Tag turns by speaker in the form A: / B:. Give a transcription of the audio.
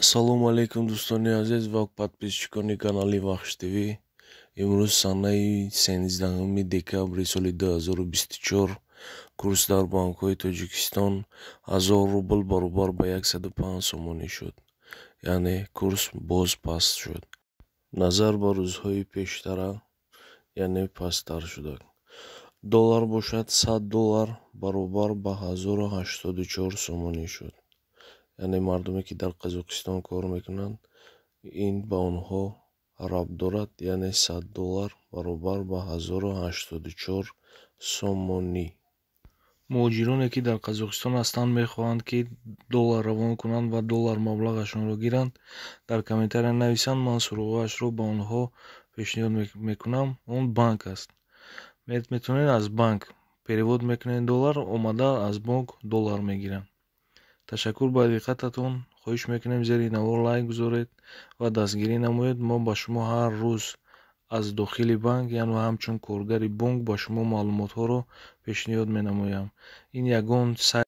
A: Ассалому алейкум дӯстони азиз ва подписчикони канали Вахш ТВ. Имрӯз санаи 13 декабри соли 2024 курс дар банкҳои Тоҷикистон 1000 рубл баробар ба 105 сомонӣ шуд. Яъне курс боз паст шуд. Назар ба рӯзҳои пештара, яъне пасттар шуда. Доллар бошад $100 баробар ба 1084 сомонӣ шуд. яъне мардуме ки дар Қазоқистон кор мекунанд, ин ба онҳо рабт дорад, яъне $100 баробар ба 1084 сомонӣ. муҳоҷироне ки дар Қазоқистон ҳастанд мехоҳанд ки доллар равон кунанд ва доллар маблағашонро гиранд, дар комментария нависанд. Ман суроғашро ба онҳо пешниҳод мекунам. Он банк аст. Метавонед аз банк перевод мекунед доллар, омада аз банк доллар мегиранд. ташаккур ба диққататон. хоҳиш мекунем зери навор лайк гузоред ва дастгирӣ намоед. мо ба шумо ҳар рӯз аз дохили банк, яъне ҳамчун коргари банк ба шумо маълумотҳоро пешниҳод менамоям. Ин ягон сайт